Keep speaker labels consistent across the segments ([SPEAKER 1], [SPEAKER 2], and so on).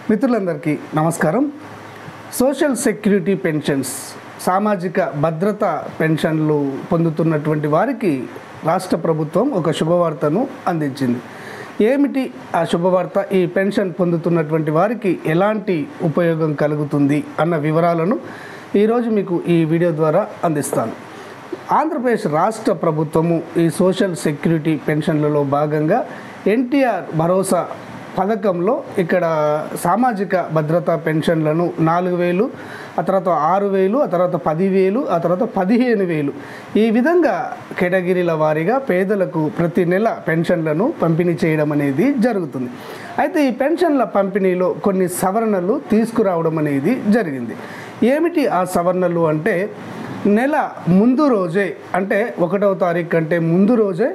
[SPEAKER 1] మిత్రులందరికీ నమస్కారం. Social security pensions, సామాజిక భద్రత పెన్షన్లు పొందుతున్నటువంటి వారికి రాష్ట్ర ప్రభుత్వం ఒక శుభవార్తను అందించింది. ఏమిటి ఆ శుభవార్త? ఈ పెన్షన్ పొందుతున్నటువంటి వారికి ఎలాంటి ఉపయోగం కలుగుతుంది అన్న వివరాలను ఈరోజు మీకు ఈ వీడియో ద్వారా అందిస్తాను. ఆంధ్రప్రదేశ్ రాష్ట్ర ప్రభుత్వము ఈ సోషల్ సెక్యూరిటీ పెన్షన్లలో భాగంగా ఎన్టీఆర్ భరోసా పథకంలో ఇక్కడ సామాజిక భద్రతా పెన్షన్లను 4,000, ఆ తర్వాత 6,000, ఆ తర్వాత 10,000, ఆ తర్వాత 15,000 ఈ విధంగా కేటగిరీల వారీగా పేదలకు ప్రతి నెల పెన్షన్లను పంపిణీ చేయడం అనేది జరుగుతుంది. అయితే ఈ పెన్షన్ల పంపిణీలో కొన్ని సవరణలు తీసుకురావడం అనేది జరిగింది. ఏమిటి ఆ సవరణలు అంటే, నెల ముందు రోజే అంటే 1వ తారీఖు కంటే ముందు రోజే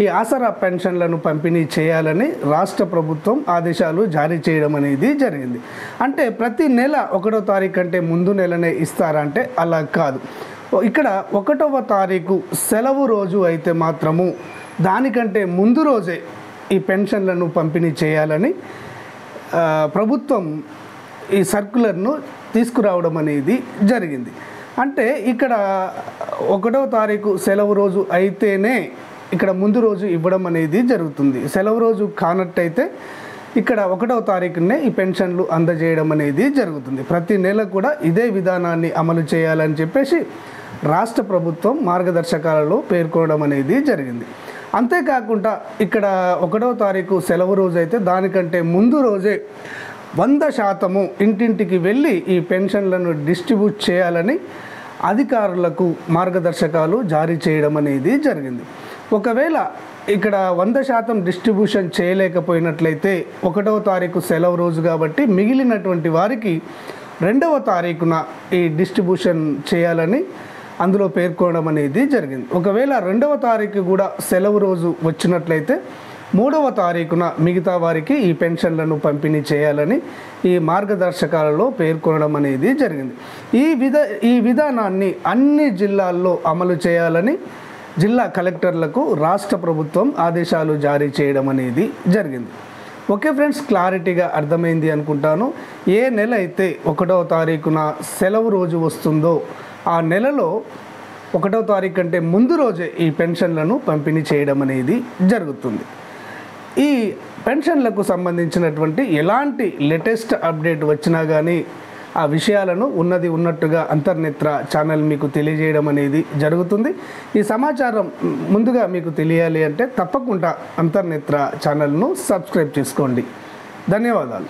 [SPEAKER 1] ఈ ఆసరా పెన్షన్లను పంపిణీ చేయాలని రాష్ట్ర ప్రభుత్వం ఆదేశాలు జారీ చేయడం అనేది జరిగింది. అంటే ప్రతి నెల 1వ తారీఖు కంటే ముందు నెలనే ఇస్తారంటే అలా కాదు. ఇక్కడ 1వ తారీఖు సెలవు రోజు అయితే మాత్రము దానికంటే ముందు రోజే ఈ పెన్షన్లను పంపిణీ చేయాలని ప్రభుత్వం ఈ సర్క్యులర్ను తీసుకురావడం అనేది జరిగింది. అంటే ఇక్కడ 1వ తారీఖు సెలవు రోజు అయితేనే ఇక్కడ ముందు రోజు ఇవ్వడం అనేది జరుగుతుంది. సెలవు రోజు కానట్టయితే ఇక్కడ 1వ తారీఖునే ఈ పెన్షన్లు అందజేయడం అనేది jరుగుతుంది. ప్రతి నెల కూడా ఇదే విధానాన్ని అమలు చేయాలని చెప్పేసి రాష్ట్ర ప్రభుత్వం మార్గదర్శకాలలో పేర్కొనడం అనేది జరిగింది. అంతేకాకుండా ఇక్కడ 1వ తారీఖు సెలవు రోజు అయితే దానికంటే ముందు రోజే 100% ఇంటింటికి వెళ్ళి ఈ పెన్షన్లను డిస్ట్రిబ్యూట్ చేయాలని అధికారులకు మార్గదర్శకాలు జారీ చేయడం అనేది జరిగింది. ఒకవేళ ఇక్కడ 100% డిస్ట్రిబ్యూషన్ చేయలేకపోయినట్లయితే 1వ తారీఖు సెలవు రోజు కాబట్టి మిగిలినటువంటి వారికి 2వ తారీఖున ఈ డిస్ట్రిబ్యూషన్ చేయాలని అందులో పేర్కొనడం అనేది జరిగింది. ఒకవేళ 2వ తారీఖు కూడా సెలవు రోజు వచ్చినట్లయితే 3వ తారీఖున మిగతా వారికి ఈ పెన్షన్లను పంపిణీ చేయాలని ఈ మార్గదర్శకాలలో పేర్కొనడం అనేది జరిగింది. ఈ విధానాన్ని అన్ని జిల్లాల్లో అమలు చేయాలని జిల్లా కలెక్టర్లకు రాష్ట్ర ప్రభుత్వం ఆదేశాలు జారీ చేయడం అనేది జరిగింది. ఓకే ఫ్రెండ్స్, క్లారిటీగా అర్థమైంది అనుకుంటాను. ఏ నెల అయితే 1వ తారీఖున సెలవు రోజు వస్తుందో ఆ నెలలో 1వ తారీఖు కంటే ముందు రోజే ఈ పెన్షన్లను పంపిణీ చేయడం అనేది జరుగుతుంది. ఈ పెన్షన్లకు సంబంధించినటువంటి ఎలాంటి లేటెస్ట్ అప్డేట్ వచ్చినా కానీ ఆ విషయాలను ఉన్నది ఉన్నట్టుగా అంతర్నేత్ర ఛానల్ మీకు తెలియజేయడం అనేది జరుగుతుంది. ఈ సమాచారం ముందుగా మీకు తెలియాలి అంటే తప్పకుండా అంతర్నేత్ర ఛానల్ను సబ్స్క్రైబ్ చేసుకోండి. ధన్యవాదాలు.